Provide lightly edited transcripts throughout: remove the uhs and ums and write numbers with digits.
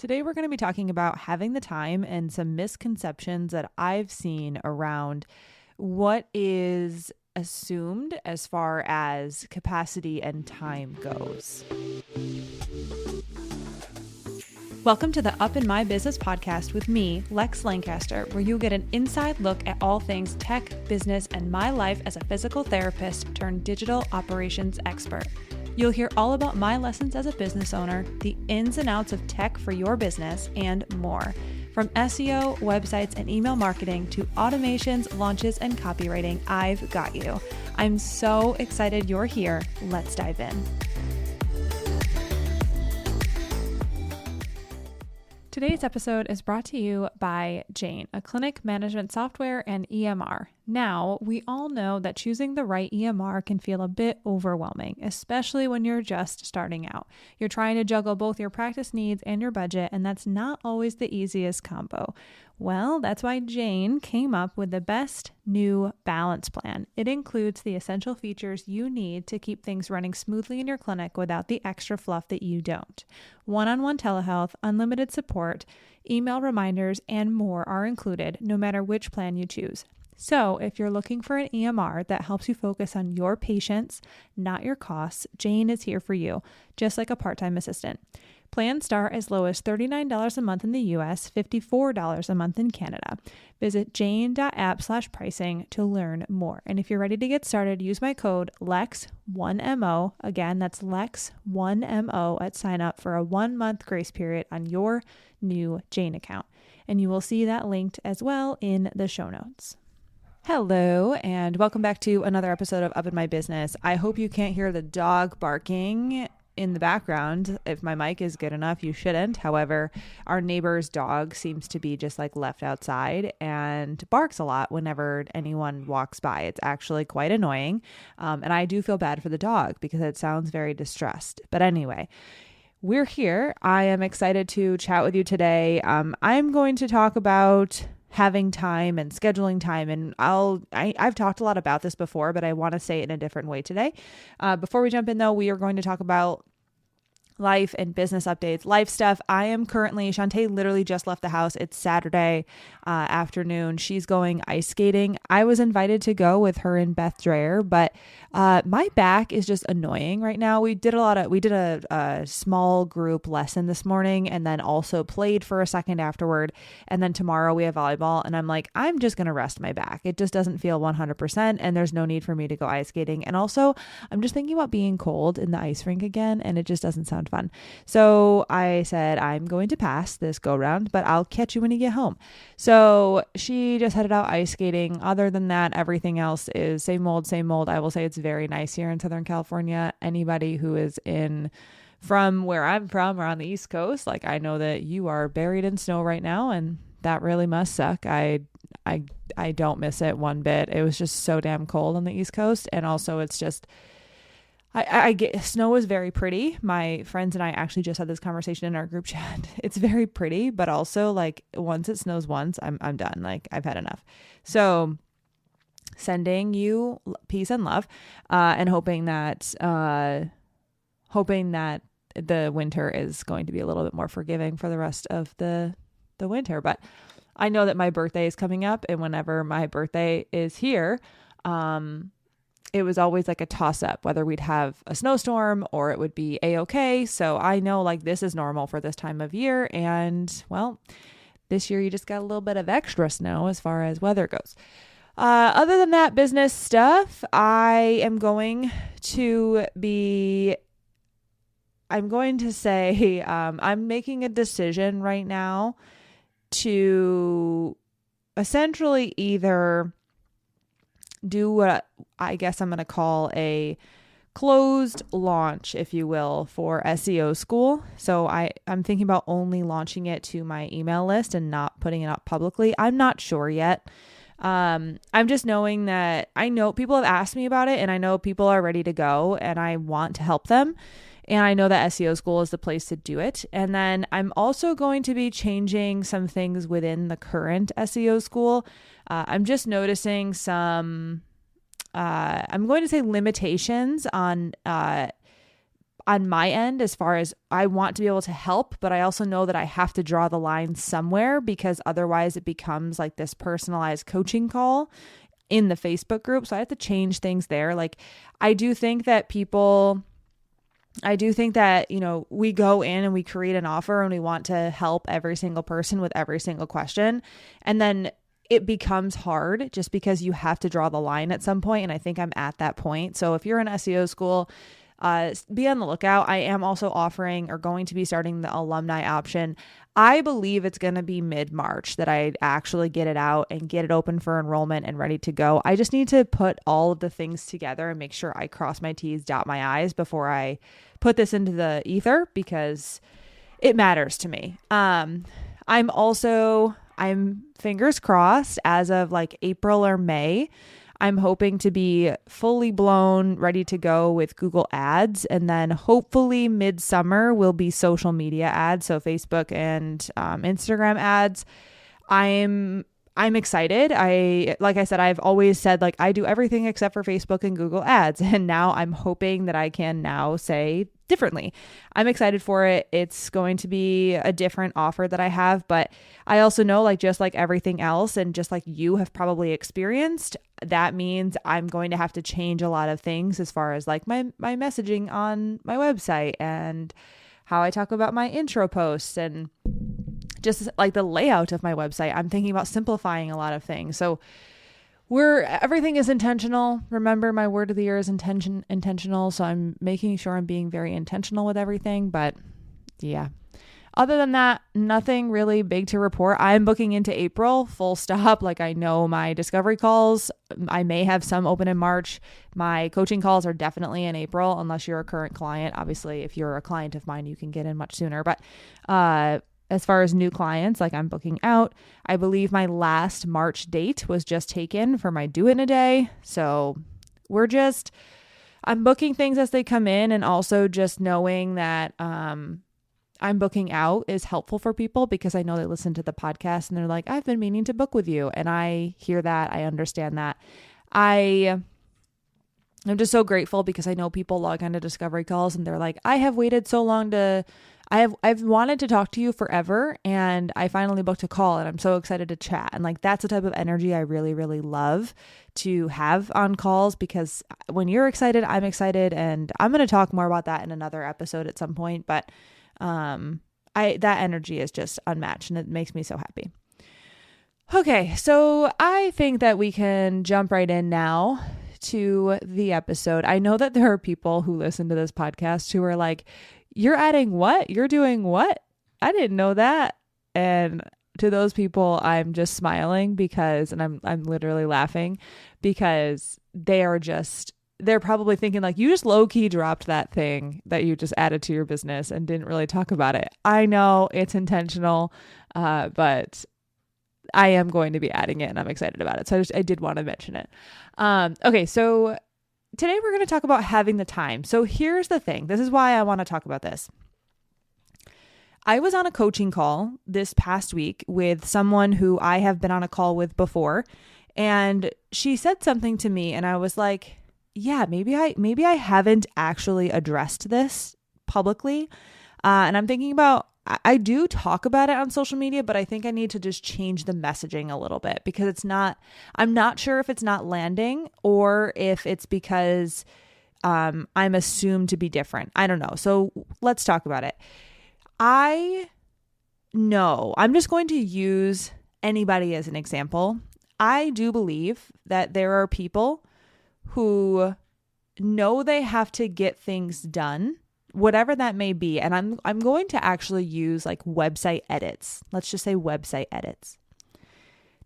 Today, we're going to be talking about having the time and some misconceptions that I've seen around what is assumed as far as capacity and time goes. Welcome to the Up in My Business podcast with me, Lex Lancaster, where you'll get an inside look at all things tech, business, and my life as a physical therapist turned digital operations expert. You'll hear all about my lessons as a business owner, the ins and outs of tech for your business, and more. From SEO, websites, and email marketing to automations, launches, and copywriting, I've got you. I'm so excited you're here. Let's dive in. Today's episode is brought to you by Jane, a clinic management software and EMR. Now, we all know that choosing the right EMR can feel a bit overwhelming, especially when you're just starting out. You're trying to juggle both your practice needs and your budget, and that's not always the easiest combo. Well, that's why Jane came up with the best new balance plan. It includes the essential features you need to keep things running smoothly in your clinic without the extra fluff that you don't. One-on-one telehealth, unlimited support, email reminders, and more are included, no matter which plan you choose. So if you're looking for an EMR that helps you focus on your patients, not your costs, Jane is here for you, just like a part-time assistant. Plans start as low as $39 a month in the US, $54 a month in Canada. Visit jane.app/pricing to learn more. And if you're ready to get started, use my code LEX1MO. Again, that's LEX1MO at sign up for a 1-month grace period on your new Jane account. And you will see that linked as well in the show notes. Hello, and welcome back to another episode of Up in My Business. I hope you can't hear the dog barking in the background. If my mic is good enough, you shouldn't. However, our neighbor's dog seems to be just like left outside and barks a lot whenever anyone walks by. It's actually quite annoying. And I do feel bad for the dog because it sounds very distressed. But anyway, we're here. I am excited to chat with you today. I'm going to talk about having time and scheduling time. And I've talked a lot about this before, but I want to say it in a different way today. Before we jump in though, we are going to talk about life and business updates, life stuff. Shantae literally just left the house. It's Saturday afternoon. She's going ice skating. I was invited to go with her and Beth Dreyer, but my back is just annoying right now. We did a small group lesson this morning and then also played for a second afterward. And then tomorrow we have volleyball and I'm like, I'm just going to rest my back. It just doesn't feel 100% and there's no need for me to go ice skating. And also I'm just thinking about being cold in the ice rink again and it just doesn't sound fun. So I said, I'm going to pass this go round, but I'll catch you when you get home. So she just headed out ice skating. Other than that, everything else is same old, same old. I will say it's very nice here in Southern California. Anybody who is from where I'm from or on the East Coast, like I know that you are buried in snow right now and that really must suck. I don't miss it one bit. It was just so damn cold on the East Coast. And also it's just, I get snow is very pretty. My friends and I actually just had this conversation in our group chat. It's very pretty, but also like once it snows once, I'm done. Like I've had enough. So sending you peace and love, and hoping that the winter is going to be a little bit more forgiving for the rest of the winter. But I know that my birthday is coming up, and whenever my birthday is here, it was always like a toss up whether we'd have a snowstorm or it would be a-okay. So I know like this is normal for this time of year. And well, this year you just got a little bit of extra snow as far as weather goes. Other than that business stuff, I'm going to say, I'm making a decision right now to essentially either do what I guess I'm going to call a closed launch, if you will, for SEO school. So I'm thinking about only launching it to my email list and not putting it up publicly. I'm not sure yet. I'm just knowing that I know people have asked me about it and I know people are ready to go and I want to help them. And I know that SEO school is the place to do it. And then I'm also going to be changing some things within the current SEO school. I'm just noticing some, I'm going to say limitations on, I on my end, as far as I want to be able to help, but I also know that I have to draw the line somewhere, because otherwise it becomes like this personalized coaching call in the Facebook group. So I have to change things there. Like, I do think that, we go in and we create an offer and we want to help every single person with every single question. And then it becomes hard just because you have to draw the line at some point. And I think I'm at that point. So if you're in SEO school, be on the lookout. I am also offering, or going to be starting, the alumni option. I believe it's going to be mid-March that I actually get it out and get it open for enrollment and ready to go. I just need to put all of the things together and make sure I cross my T's, dot my I's before I put this into the ether, because it matters to me. I'm fingers crossed, as of like April or May, I'm hoping to be fully blown, ready to go with Google Ads. And then hopefully midsummer will be social media ads. So Facebook and Instagram ads. I'm excited. Like I said, I've always said, like, I do everything except for Facebook and Google Ads. And now I'm hoping that I can now say differently. I'm excited for it. It's going to be a different offer that I have, but I also know, like, just like everything else, and just like you have probably experienced, that means I'm going to have to change a lot of things as far as like my messaging on my website and how I talk about my intro posts and just like the layout of my website. I'm thinking about simplifying a lot of things. So everything is intentional. Remember, my word of the year is intentional. So I'm making sure I'm being very intentional with everything. But yeah, other than that, nothing really big to report. I'm booking into April, full stop. Like, I know my discovery calls, I may have some open in March. My coaching calls are definitely in April, unless you're a current client. Obviously, if you're a client of mine, you can get in much sooner. But, as far as new clients, like, I'm booking out. I believe my last March date was just taken for my do it in a day. So I'm booking things as they come in, and also just knowing that I'm booking out is helpful for people, because I know they listen to the podcast and they're like, I've been meaning to book with you. And I hear that. I understand that. I'm just so grateful, because I know people log onto discovery calls and they're like, I have waited so long I've wanted to talk to you forever, and I finally booked a call, and I'm so excited to chat. And like, that's the type of energy I really, really love to have on calls, because when you're excited, I'm excited. And I'm going to talk more about that in another episode at some point. But that energy is just unmatched, and it makes me so happy. Okay, so I think that we can jump right in now to the episode. I know that there are people who listen to this podcast who are like, you're adding what? You're doing what? I didn't know that. And to those people, I'm just smiling and I'm literally laughing, because they're probably thinking like, you just low key dropped that thing that you just added to your business and didn't really talk about it. I know it's intentional, but I am going to be adding it, and I'm excited about it. So I did want to mention it. Okay. So today we're going to talk about having the time. So here's the thing. This is why I want to talk about this. I was on a coaching call this past week with someone who I have been on a call with before, and she said something to me, and I was like, yeah, maybe I haven't actually addressed this publicly. And I'm thinking about, I do talk about it on social media, but I think I need to just change the messaging a little bit, because I'm not sure if it's not landing, or if it's because I'm assumed to be different. I don't know. So let's talk about it. I'm just going to use anybody as an example. I do believe that there are people who know they have to get things done, whatever that may be. And I'm going to actually use like website edits. Let's just say website edits.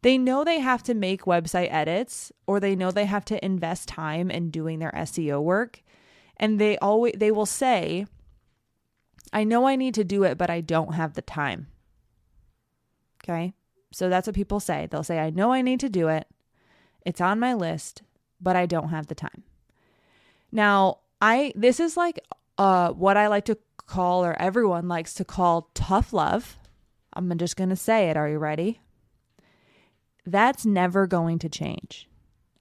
They know they have to make website edits, or they know they have to invest time in doing their SEO work. And they will say, I know I need to do it, but I don't have the time. Okay. So that's what people say. They'll say, I know I need to do it. It's on my list, but I don't have the time. Now, this is like what I like to call, or everyone likes to call, tough love. I'm just going to say it. Are you ready? That's never going to change.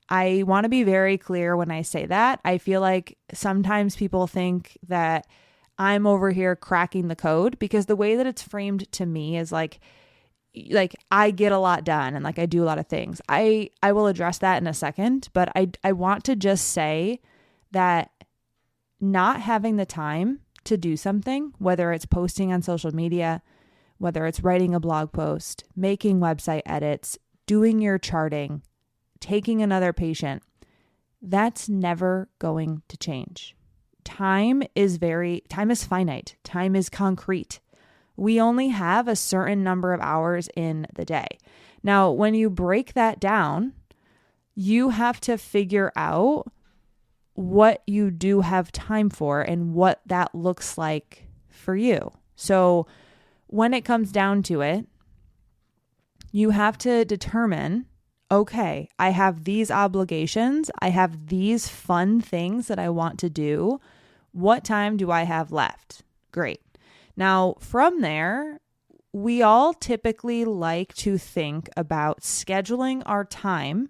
I want to be very clear when I say that. I feel like sometimes people think that I'm over here cracking the code, because the way that it's framed to me is like I get a lot done and like I do a lot of things. I will address that in a second, but I want to just say that not having the time to do something, whether it's posting on social media, whether it's writing a blog post, making website edits, doing your charting, taking another patient, that's never going to change. Time is finite. Time is concrete. We only have a certain number of hours in the day. Now, when you break that down, you have to figure out what you do have time for and what that looks like for you. So when it comes down to it, you have to determine, okay, I have these obligations. I have these fun things that I want to do. What time do I have left? Great. Now, from there, we all typically like to think about scheduling our time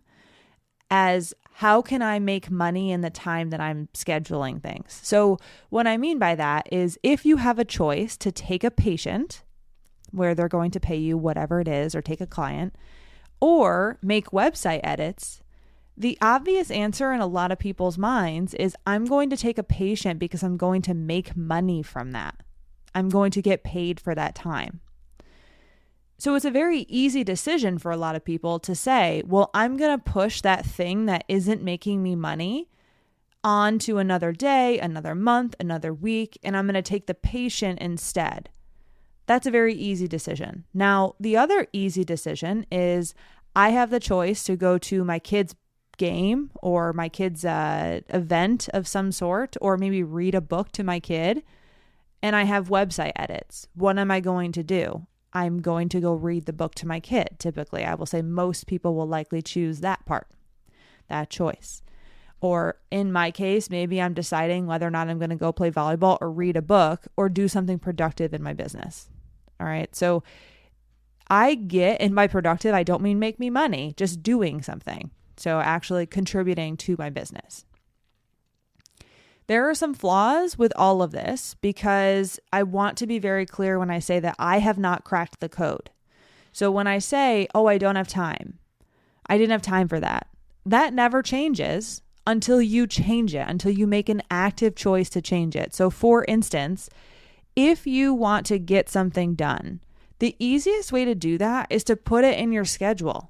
as how can I make money in the time that I'm scheduling things? So what I mean by that is if you have a choice to take a patient where they're going to pay you whatever it is, or take a client, or make website edits, the obvious answer in a lot of people's minds is I'm going to take a patient because I'm going to make money from that. I'm going to get paid for that time. So it's a very easy decision for a lot of people to say, well, I'm going to push that thing that isn't making me money on to another day, another month, another week, and I'm going to take the patient instead. That's a very easy decision. Now, the other easy decision is I have the choice to go to my kid's game or my kid's event of some sort, or maybe read a book to my kid, and I have website edits. What am I going to do? I'm going to go read the book to my kid. Typically, I will say most people will likely choose that part, that choice. Or in my case, maybe I'm deciding whether or not I'm going to go play volleyball or read a book or do something productive in my business. All right. So and by productive, I don't mean make me money, just doing something. So actually contributing to my business. There are some flaws with all of this because I want to be very clear when I say that I have not cracked the code. So when I say, oh, I don't have time, I didn't have time for that. That never changes until you change it, until you make an active choice to change it. So for instance, if you want to get something done, the easiest way to do that is to put it in your schedule.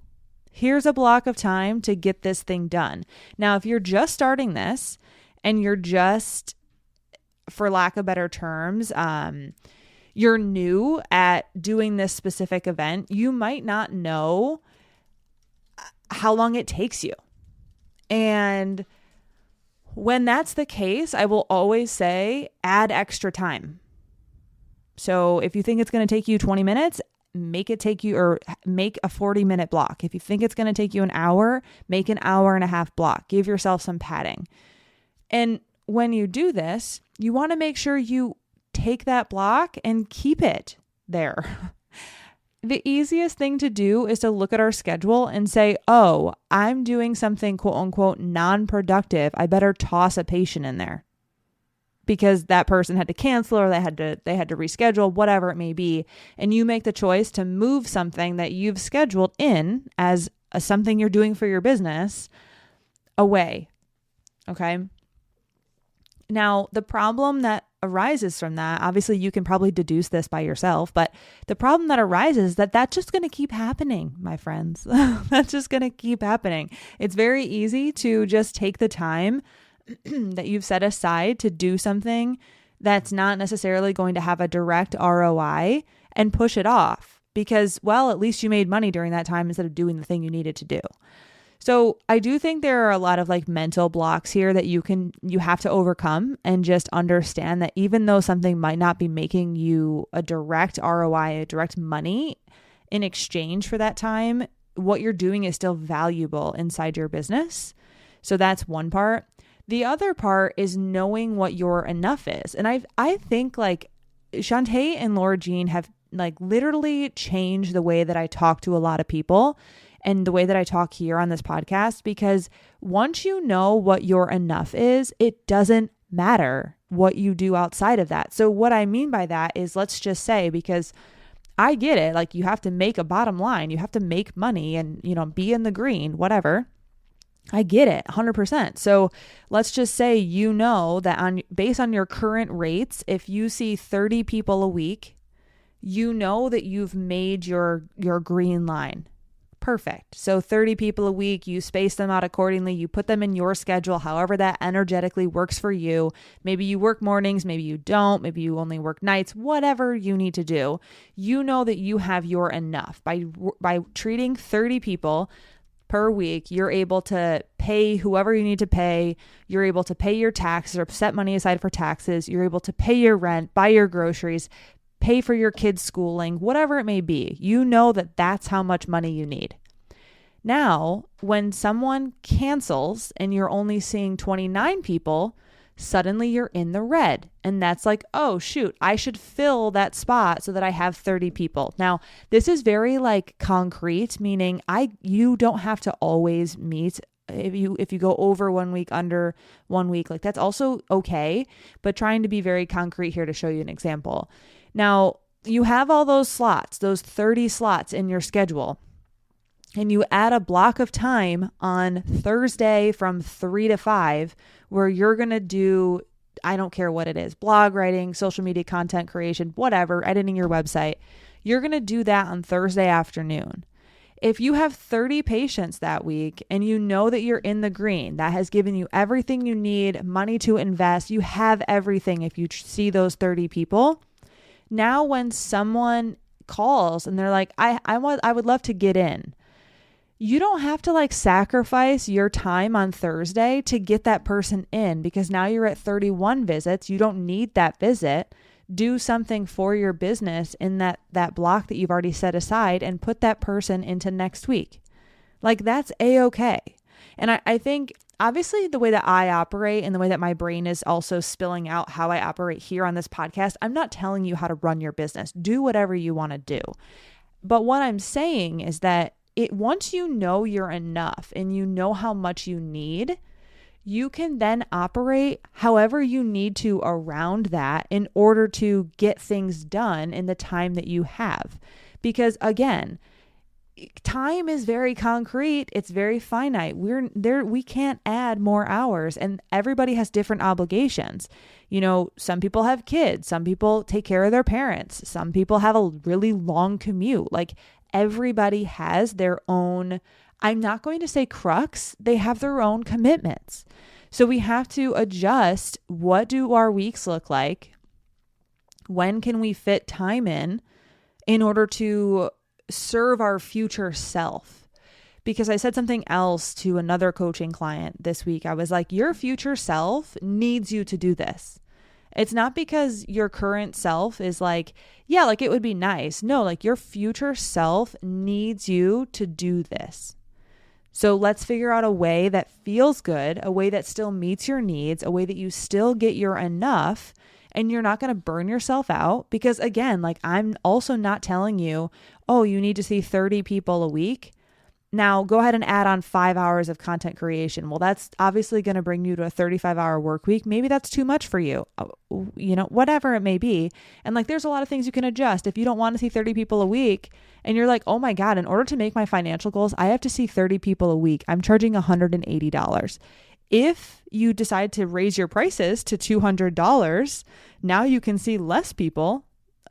Here's a block of time to get this thing done. Now, if you're just starting this and you're just, for lack of better terms, you're new at doing this specific event, you might not know how long it takes you. And when that's the case, I will always say add extra time. So if you think it's going to take you 20 minutes, make a 40-minute block. If you think it's going to take you an hour, make an hour and a half block. Give yourself some padding. And when you do this, you want to make sure you take that block and keep it there. The easiest thing to do is to look at our schedule and say, oh, I'm doing something quote unquote non-productive. I better toss a patient in there because that person had to cancel or they had to reschedule, whatever it may be. And you make the choice to move something that you've scheduled in as something you're doing for your business away. Okay. Now, the problem that arises from that, obviously you can probably deduce this by yourself, but the problem that arises is that that's just going to keep happening, my friends. That's just going to keep happening. It's very easy to just take the time that you've set aside to do something that's not necessarily going to have a direct ROI and push it off because, well, at least you made money during that time instead of doing the thing you needed to do. So I do think there are a lot of like mental blocks here that you have to overcome and just understand that even though something might not be making you a direct ROI, a direct money in exchange for that time, what you're doing is still valuable inside your business. So that's one part. The other part is knowing what your enough is. And I think like Shantae and Laura Jean have like literally changed the way that I talk to a lot of people and the way that I talk here on this podcast, because once you know what your enough is, it doesn't matter what you do outside of that. So what I mean by that is, let's just say, because I get it, like you have to make a bottom line, you have to make money and, be in the green, whatever. I get it 100%. So let's just say, that based on your current rates, if you see 30 people a week, that you've made your green line. Perfect. So 30 people a week, you space them out accordingly. You put them in your schedule, however that energetically works for you. Maybe you work mornings, maybe you don't, maybe you only work nights, whatever you need to do. That you have your enough. By treating 30 people per week, you're able to pay whoever you need to pay. You're able to pay your taxes or set money aside for taxes. You're able to pay your rent, buy your groceries, pay for your kids' schooling, whatever it may be. That's how much money you need. Now, when someone cancels and you're only seeing 29 people, suddenly you're in the red. And that's like, oh shoot, I should fill that spot so that I have 30 people. Now, this is very concrete, meaning you don't have to always meet. If you go over 1 week, under 1 week, that's also okay. But trying to be very concrete here to show you an example. Now, you have all those slots, those 30 slots in your schedule, and you add a block of time on Thursday from 3 to 5 where you're going to do, I don't care what it is, blog writing, social media content creation, whatever, editing your website. You're going to do that on Thursday afternoon. If you have 30 patients that week and that you're in the green, that has given you everything you need, money to invest, you have everything if you see those 30 people. Now, when someone calls and they're like, I would love to get in, you don't have to sacrifice your time on Thursday to get that person in, because now you're at 31 visits. You don't need that visit. Do something for your business in that block that you've already set aside and put that person into next week. That's a-okay. And I think obviously the way that I operate and the way that my brain is also spilling out how I operate here on this podcast, I'm not telling you how to run your business. Do whatever you want to do. But what I'm saying is that once you know you're enough and you know how much you need, you can then operate however you need to around that in order to get things done in the time that you have. Because again, time is very concrete. It's very finite. We can't add more hours, and everybody has different obligations. Some people have kids, some people take care of their parents, some people have a really long commute. Everybody has their own, I'm not going to say crux, they have their own commitments. So we have to adjust. What do our weeks look like? When can we fit time in order to serve our future self? Because I said something else to another coaching client this week. I was like, your future self needs you to do this. It's not because your current self is it would be nice. No, your future self needs you to do this. So let's figure out a way that feels good, a way that still meets your needs, a way that you still get your enough and you're not going to burn yourself out. Because again, I'm also not telling you, oh, you need to see 30 people a week. Now go ahead and add on 5 hours of content creation. Well, that's obviously going to bring you to a 35-hour work week. Maybe that's too much for you, whatever it may be. And there's a lot of things you can adjust. If you don't want to see 30 people a week and you're like, oh my God, in order to make my financial goals, I have to see 30 people a week. I'm charging $180. If you decide to raise your prices to $200, now you can see less people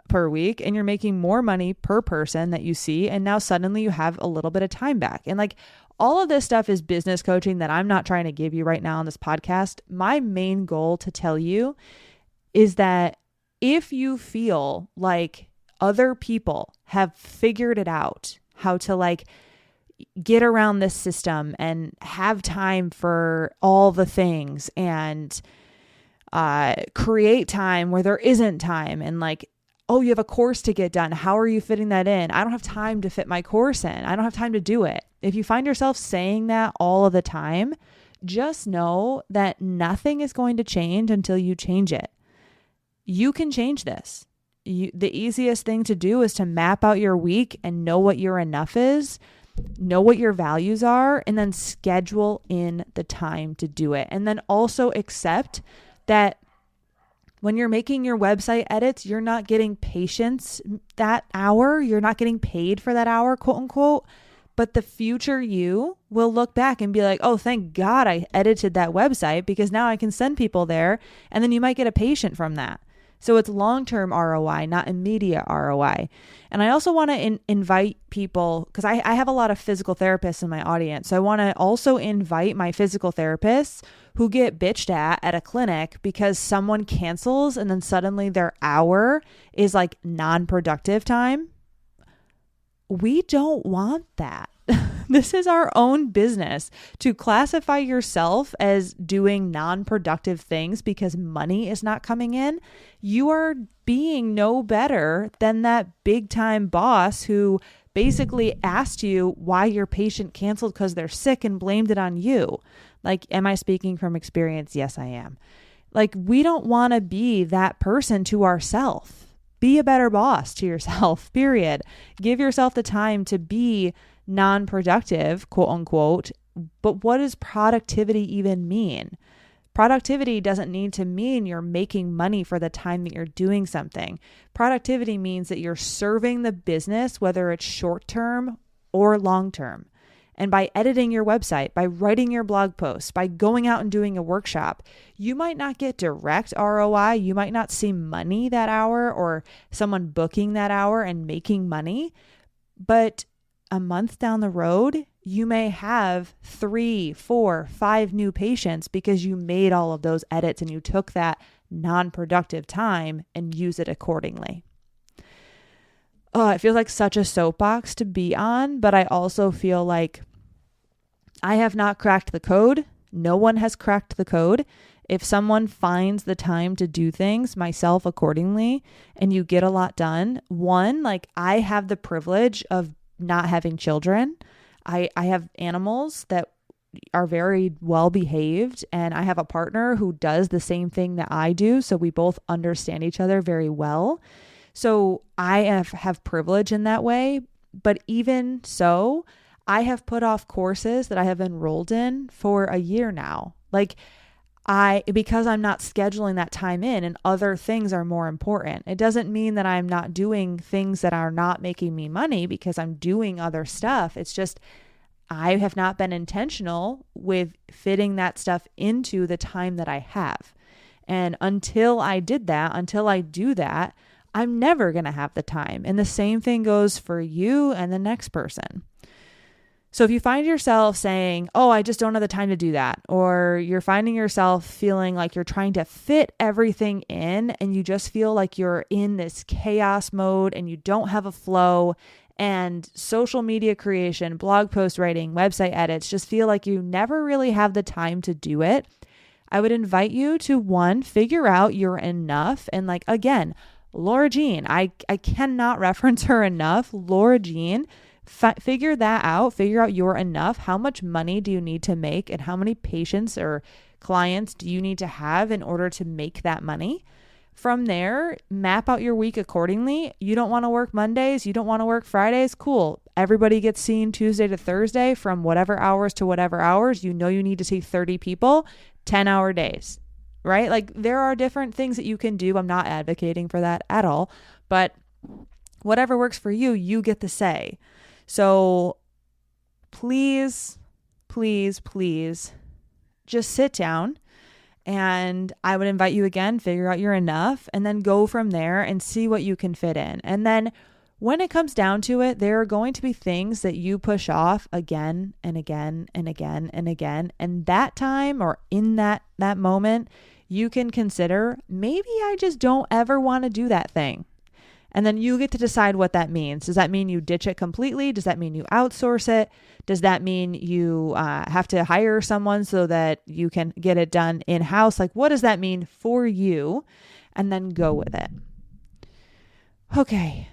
per week and you're making more money per person that you see. And now suddenly you have a little bit of time back. And all of this stuff is business coaching that I'm not trying to give you right now on this podcast. My main goal to tell you is that if you feel like other people have figured it out, how to get around this system and have time for all the things and create time where there isn't time, and oh, you have a course to get done. How are you fitting that in? I don't have time to fit my course in. I don't have time to do it. If you find yourself saying that all of the time, just know that nothing is going to change until you change it. You can change this. The easiest thing to do is to map out your week and know what your enough is, know what your values are, and then schedule in the time to do it. And then also accept that when you're making your website edits, you're not getting patients that hour. You're not getting paid for that hour, quote unquote. But the future you will look back and be like, oh, thank God I edited that website because now I can send people there. And then you might get a patient from that. So it's long-term ROI, not immediate ROI. And I also want to invite people, because I have a lot of physical therapists in my audience. So I want to also invite my physical therapists who get bitched at a clinic because someone cancels and then suddenly their hour is like non-productive time. We don't want that. This is our own business. To classify yourself as doing non-productive things because money is not coming in, you are being no better than that big time boss who basically asked you why your patient canceled because they're sick and blamed it on you. Like, am I speaking from experience? Yes, I am. Like, we don't want to be that person to ourselves. Be a better boss to yourself, period. Give yourself the time to be non-productive, quote unquote. But what does productivity even mean? Productivity doesn't need to mean you're making money for the time that you're doing something. Productivity means that you're serving the business, whether it's short-term or long-term. And by editing your website, by writing your blog posts, by going out and doing a workshop, you might not get direct ROI. You might not see money that hour or someone booking that hour and making money. But a month down the road, you may have 3, 4, 5 new patients because you made all of those edits and you took that non-productive time and use it accordingly. Oh, it feels like such a soapbox to be on, but I also feel like I have not cracked the code. No one has cracked the code. If someone finds the time to do things, myself accordingly, and you get a lot done, one, like I have the privilege of not having children. I have animals that are very well behaved, and I have a partner who does the same thing that I do. So we both understand each other very well. So I have privilege in that way. But even so, I have put off courses that I have enrolled in for a year now. Because I'm not scheduling that time in and other things are more important. It doesn't mean that I'm not doing things that are not making me money because I'm doing other stuff. It's just, I have not been intentional with fitting that stuff into the time that I have. And until I do that, I'm never going to have the time. And the same thing goes for you and the next person. So if you find yourself saying, oh, I just don't have the time to do that, or you're finding yourself feeling like you're trying to fit everything in and you just feel like you're in this chaos mode and you don't have a flow, and social media creation, blog post writing, website edits just feel like you never really have the time to do it, I would invite you to, one, figure out you're enough. And like, again, Laura Jean, I cannot reference her enough. Laura Jean, figure that out. Figure out you're enough. How much money do you need to make, and how many patients or clients do you need to have in order to make that money? From there, map out your week accordingly. You don't want to work Mondays. You don't want to work Fridays. Cool. Everybody gets seen Tuesday to Thursday from whatever hours to whatever hours. You know you need to see 30 people, 10-hour days, right? Like, there are different things that you can do. I'm not advocating for that at all, but whatever works for you, you get to say. So please, please, please just sit down, and I would invite you again, figure out you're enough, and then go from there and see what you can fit in. And then when it comes down to it, there are going to be things that you push off again and again and again and again. And that time, or in that moment, you can consider, maybe I just don't ever want to do that thing. And then you get to decide what that means. Does that mean you ditch it completely? Does that mean you outsource it? Does that mean you have to hire someone so that you can get it done in-house? Like, what does that mean for you? And then go with it. Okay.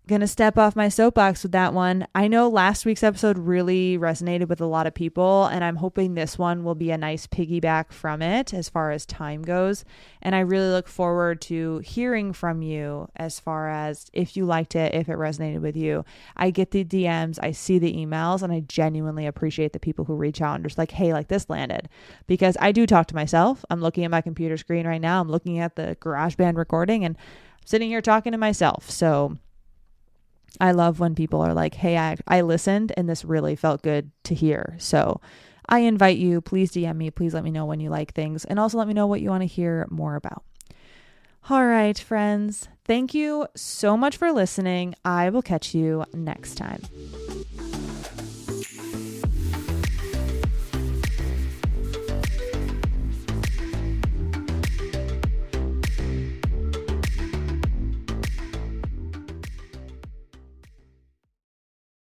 Gonna step off my soapbox with that one. I know last week's episode really resonated with a lot of people, and I'm hoping this one will be a nice piggyback from it as far as time goes. And I really look forward to hearing from you as far as if you liked it, if it resonated with you. I get the DMs, I see the emails, and I genuinely appreciate the people who reach out and just like, hey, like this landed. Because I do talk to myself. I'm looking at my computer screen right now. I'm looking at the GarageBand recording and I'm sitting here talking to myself. So I love when people are like, hey, I listened and this really felt good to hear. So I invite you, please DM me. Please let me know when you like things. And also let me know what you want to hear more about. All right, friends. Thank you so much for listening. I will catch you next time.